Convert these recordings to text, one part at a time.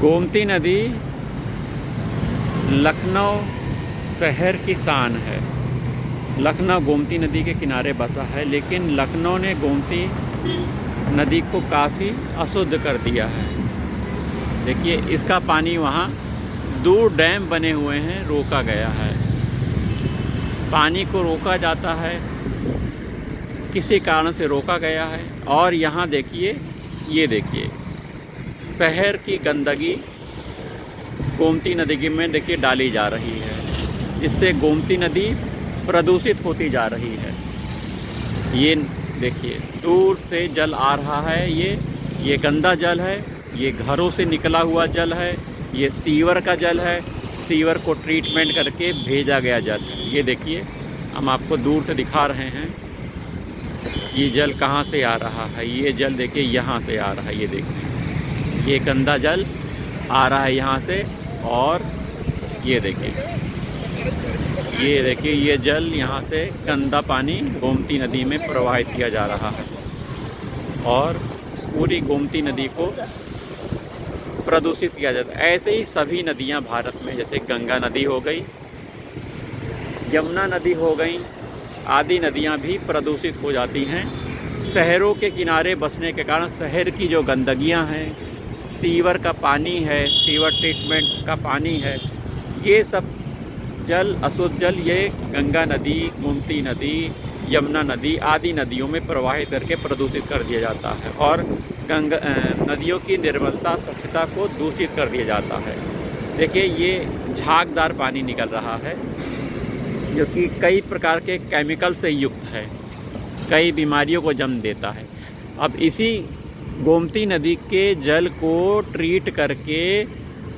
गोमती नदी लखनऊ शहर की शान है। लखनऊ गोमती नदी के किनारे बसा है, लेकिन लखनऊ ने गोमती नदी को काफ़ी अशुद्ध कर दिया है। देखिए, इसका पानी वहाँ दूर डैम बने हुए हैं, रोका गया है। पानी को रोका जाता है, किसी कारण से रोका गया है। और यहाँ देखिए, ये देखिए, शहर की गंदगी गोमती नदी में देखिए डाली जा रही है, जिससे गोमती नदी प्रदूषित होती जा रही है। ये देखिए, दूर से जल आ रहा है, ये गंदा जल है, ये घरों से निकला हुआ जल है, ये सीवर का जल है, सीवर को ट्रीटमेंट करके भेजा गया जल है। ये देखिए, हम आपको दूर से दिखा रहे हैं, ये जल कहाँ से आ रहा है। ये जल देखिए यहाँ से आ रहा है, ये देखिए, ये गंदा जल आ रहा है यहाँ से। और ये देखिए, ये जल यहाँ से गंदा पानी गोमती नदी में प्रवाहित किया जा रहा है और पूरी गोमती नदी को प्रदूषित किया जाता है। ऐसे ही सभी नदियाँ भारत में, जैसे गंगा नदी हो गई, यमुना नदी हो गई, आदि नदियाँ भी प्रदूषित हो जाती हैं शहरों के किनारे बसने के कारण। शहर की जो गंदगियाँ हैं, सीवर का पानी है, सीवर ट्रीटमेंट का पानी है, ये सब जल, अशुद्ध जल, ये गंगा नदी, गोमती नदी, यमुना नदी आदि नदियों में प्रवाहित करके प्रदूषित कर दिया जाता है और नदियों की निर्मलता, स्वच्छता को दूषित कर दिया जाता है। देखिए, ये झागदार पानी निकल रहा है, जो कि कई प्रकार के केमिकल से युक्त है, कई बीमारियों को जन्म देता है। अब इसी गोमती नदी के जल को ट्रीट करके,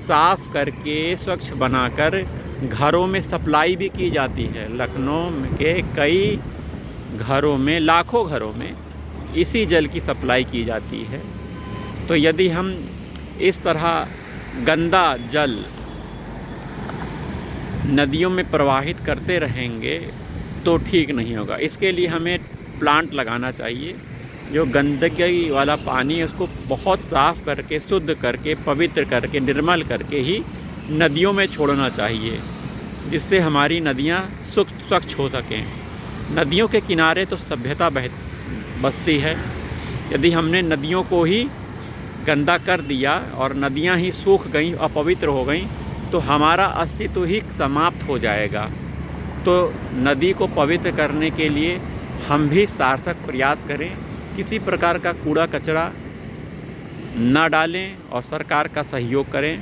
साफ़ करके, स्वच्छ बनाकर घरों में सप्लाई भी की जाती है। लखनऊ के कई घरों में, लाखों घरों में इसी जल की सप्लाई की जाती है। तो यदि हम इस तरह गंदा जल नदियों में प्रवाहित करते रहेंगे तो ठीक नहीं होगा। इसके लिए हमें प्लांट लगाना चाहिए, जो गंदगी वाला पानी है उसको बहुत साफ़ करके, शुद्ध करके, पवित्र करके, निर्मल करके ही नदियों में छोड़ना चाहिए, जिससे हमारी नदियाँ स्वच्छ हो सकें। नदियों के किनारे तो सभ्यता बसती है। यदि हमने नदियों को ही गंदा कर दिया और नदियाँ ही सूख गईं, अपवित्र हो गईं, तो हमारा अस्तित्व ही समाप्त हो जाएगा। तो नदी को पवित्र करने के लिए हम भी सार्थक प्रयास करें, किसी प्रकार का कूड़ा कचरा न डालें और सरकार का सहयोग करें।